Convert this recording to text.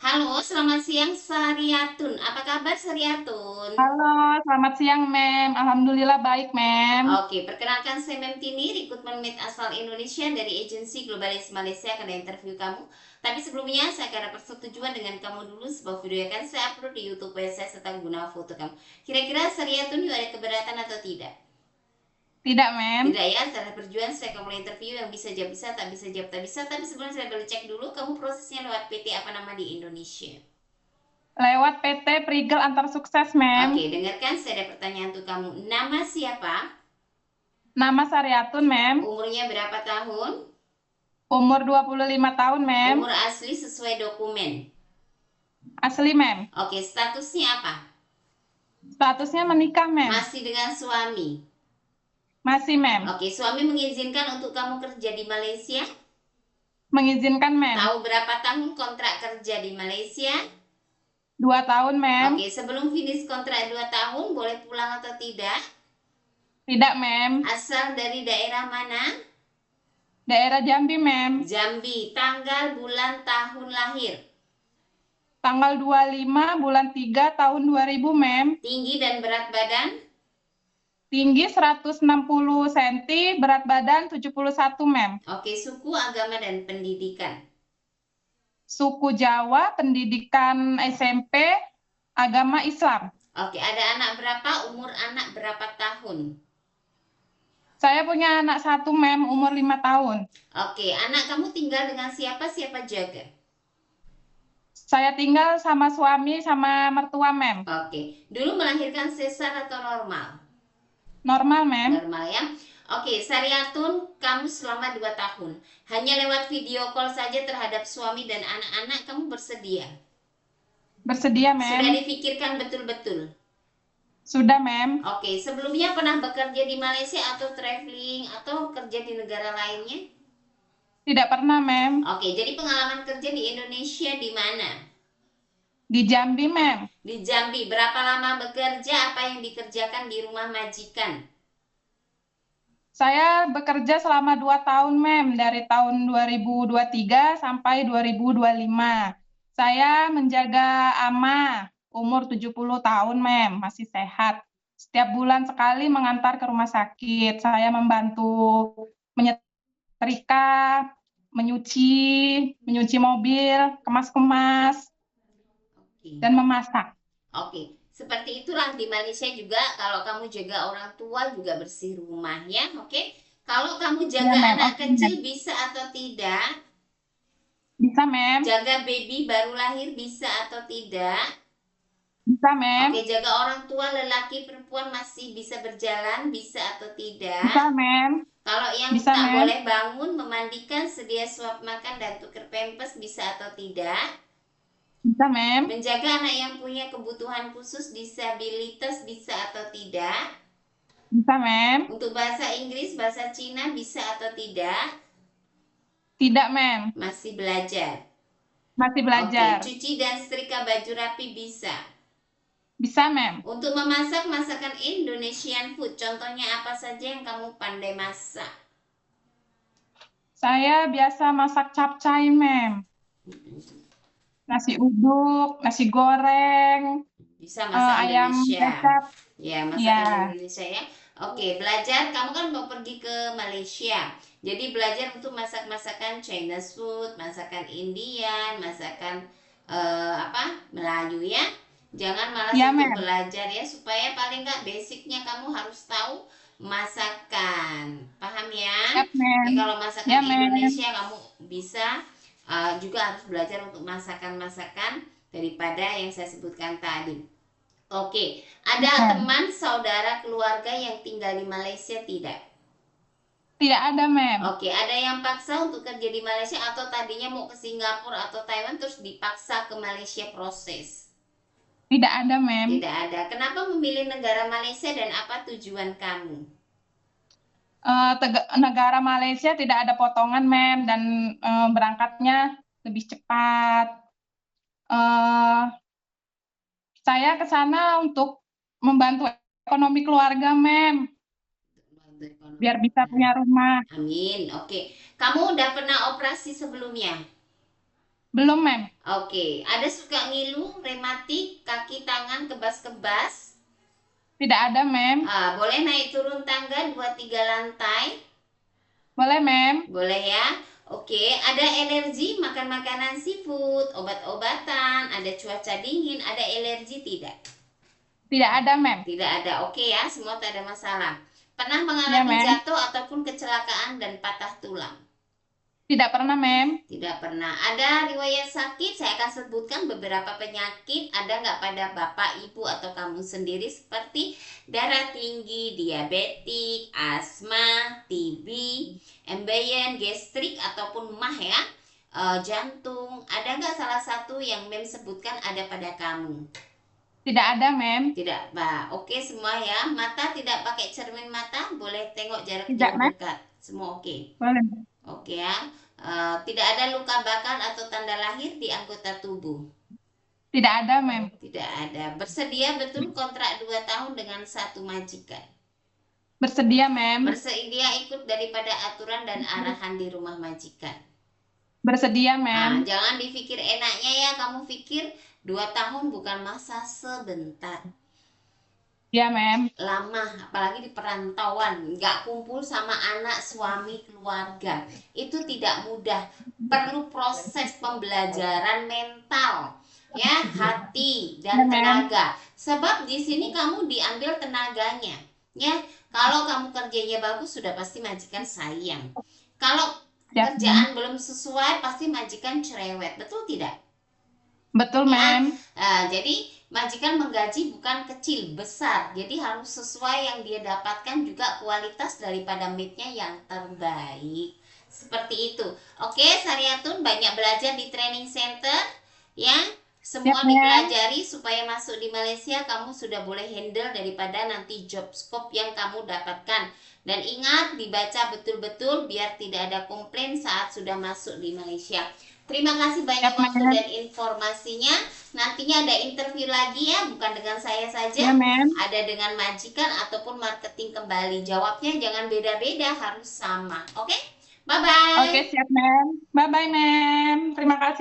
Halo, selamat siang Sariatun. Apa kabar Sariatun? Halo, selamat siang, Mem. Alhamdulillah baik, Mem. Oke, perkenalkan saya Mem Tini, rekrutmen mate asal Indonesia dari agensi Globalis Malaysia akan interview kamu. Tapi sebelumnya saya akan ada persetujuan dengan kamu dulu sebuah video yang akan saya upload di YouTube saya tentang guna foto kamu. Kira-kira Sariatun you ada keberatan atau tidak? Tidak, Mem. Tidak ya, setelah perjuangan saya akan mulai interview yang bisa jawab bisa, tak bisa jawab tak bisa. Tapi sebelum saya boleh cek dulu, kamu prosesnya lewat PT apa nama di Indonesia? Lewat PT Prigel Antar Sukses, Mem. Oke, dengarkan saya ada pertanyaan untuk kamu. Nama siapa? Nama Saryatun, Mem. Umurnya berapa tahun? Umur 25 tahun, Mem. Umur asli sesuai dokumen. Asli, Mem. Oke, statusnya apa? Statusnya menikah, Mem. Masih dengan suami. Masih, Mem. Oke, suami mengizinkan untuk kamu kerja di Malaysia? Mengizinkan, Mem. Tahu berapa tahun kontrak kerja di Malaysia? 2 tahun, Mem. Oke, sebelum finish kontrak 2 tahun, boleh pulang atau tidak? Tidak, Mem. Asal dari daerah mana? Daerah Jambi, Mem. Jambi. Tanggal, bulan, tahun lahir. Tanggal 25 bulan 3 tahun 2000, Mem. Tinggi dan berat badan? Tinggi 160 cm, berat badan 71, Mem. Oke, suku, agama, dan pendidikan. Suku Jawa, pendidikan SMP, agama Islam. Oke, ada anak berapa? Umur anak berapa tahun? Saya punya anak satu, Mem, umur 5 tahun. Oke, anak kamu tinggal dengan siapa? Siapa jaga? Saya tinggal sama suami sama mertua, Mem. Oke, dulu melahirkan sesar atau normal? Normal, Mem. Normal ya. Oke, Sariatun, kamu selama 2 tahun. Hanya lewat video call saja terhadap suami dan anak-anak kamu bersedia. Bersedia, Sudah Mem. difikirkan betul-betul. Sudah, Mem. Oke, sebelumnya pernah bekerja di Malaysia atau traveling atau kerja di negara lainnya? Tidak pernah, Mem. Oke, jadi pengalaman kerja di Indonesia di mana? Di Jambi, Mem. Di Jambi. Berapa lama bekerja? Apa yang dikerjakan di rumah majikan? Saya bekerja selama 2 tahun, Mem. Dari tahun 2023 sampai 2025. Saya menjaga ama umur 70 tahun, Mem. Masih sehat. Setiap bulan sekali mengantar ke rumah sakit. Saya membantu menyetrika, menyuci mobil, kemas-kemas, Oke. dan memasak. Oke. Seperti itulah di Malaysia juga kalau kamu jaga orang tua juga bersih rumah ya. Oke. Kalau kamu Ya, jaga Mem. anak Oke, kecil Mem. bisa atau tidak? Bisa, Mem. Jaga baby baru lahir bisa atau tidak? Bisa, Oke, Mem. jaga orang tua lelaki perempuan masih bisa berjalan bisa atau tidak? Bisa, Mem. Kalau yang Bisa, tak Mem. boleh bangun, memandikan, sedia suap makan dan tuker pempes bisa atau tidak? Bisa, Mem. Menjaga anak yang punya kebutuhan khusus disabilitas bisa atau tidak? Bisa, Mem. Untuk bahasa Inggris, bahasa Cina bisa atau tidak? Tidak, Mem. Masih belajar. Masih Oke, belajar. cuci dan setrika baju rapi bisa. Bisa, Mem. Untuk memasak masakan Indonesian food, contohnya apa saja yang kamu pandai masak? Saya biasa masak capcay, Mem. Nasi uduk, nasi goreng, Bisa masak ayam Indonesia. kecap. Ya, Ya, masakan Indonesia ya. Oke, belajar. Kamu kan mau pergi ke Malaysia. Jadi belajar untuk masak-masakan Chinese food, masakan Indian, masakan apa? Melayu ya. Jangan malas ya, untuk Mem. belajar ya, supaya paling nggak basicnya kamu harus tahu masakan. Paham ya? Ya, Oke, Mem. kalau masakan Ya, Mem. Indonesia kamu bisa juga harus belajar untuk masakan-masakan daripada yang saya sebutkan tadi. Oke, ada Ya. teman, saudara, keluarga yang tinggal di Malaysia tidak? Tidak ada, Mem. Oke, ada yang paksa untuk kerja di Malaysia atau tadinya mau ke Singapura atau Taiwan terus dipaksa ke Malaysia proses? Tidak ada, Mem. Tidak ada. Kenapa memilih negara Malaysia dan apa tujuan kamu? Negara Malaysia tidak ada potongan, Mem, dan berangkatnya lebih cepat. Eh, saya ke sana untuk membantu ekonomi keluarga, Mem, biar bisa punya rumah. Amin. Oke, kamu udah pernah operasi sebelumnya? Belum, Mem. Oke, ada suka ngilu, rematik, kaki tangan kebas-kebas? Tidak ada, Mem. Boleh naik turun tangga 2-3 lantai? Boleh, Mem. Boleh ya. Oke, ada alergi makan makanan seafood, obat-obatan, ada cuaca dingin, ada alergi tidak? Tidak ada, Mem. Tidak ada. Oke ya, semua tak ada masalah. Pernah Ya, mengalami Mem. jatuh ataupun kecelakaan dan patah tulang? Tidak pernah, Mem. Tidak pernah. Ada riwayat sakit, saya akan sebutkan beberapa penyakit. Ada nggak pada bapak, ibu, atau kamu sendiri seperti darah tinggi, diabetik, asma, TB, embeien, gastrik, ataupun mah ya, jantung. Ada nggak salah satu yang Mem sebutkan ada pada kamu? Tidak ada, Mem. Tidak, Pak. Oke semua ya. Mata tidak pakai cermin mata, boleh tengok jarak Tidak, jauh Mem. dekat. Semua oke. Boleh. Oke ya. Tidak ada luka bakar atau tanda lahir di anggota tubuh. Tidak ada, Mem. Tidak ada. Bersedia betul kontrak 2 tahun dengan satu majikan. Bersedia, Mem. Bersedia ikut daripada aturan dan arahan di rumah majikan. Bersedia, Mem. Jangan dipikir enaknya ya. Kamu pikir 2 tahun bukan masa sebentar. Ya, Mem. Lama, apalagi di perantauan, nggak kumpul sama anak, suami, keluarga, itu tidak mudah, perlu proses pembelajaran mental, ya, hati dan Ya, Mem. tenaga. Sebab di sini kamu diambil tenaganya, ya. Kalau kamu kerjanya bagus, sudah pasti majikan sayang. Kalau Ya, kerjaan belum sesuai, pasti majikan cerewet, betul tidak? betul, Ya, Mem. jadi majikan menggaji bukan kecil, besar. Jadi harus sesuai yang dia dapatkan, juga kualitas daripada meatnya yang terbaik. Seperti itu. Oke, Saryatun banyak belajar di training center, ya. Semua Ya, Mem. dipelajari supaya masuk di Malaysia kamu sudah boleh handle daripada nanti job scope yang kamu dapatkan. Dan ingat dibaca betul-betul biar tidak ada komplain saat sudah masuk di Malaysia. Terima kasih banyak Ya, waktu Mem. dan informasinya. Nantinya ada interview lagi ya, bukan dengan saya saja. Ya, Mem. Ada dengan majikan ataupun marketing kembali. Jawabnya jangan beda-beda, harus sama. Oke? Bye-bye. Oke, siap, Mem. Bye-bye, Mem. Terima kasih.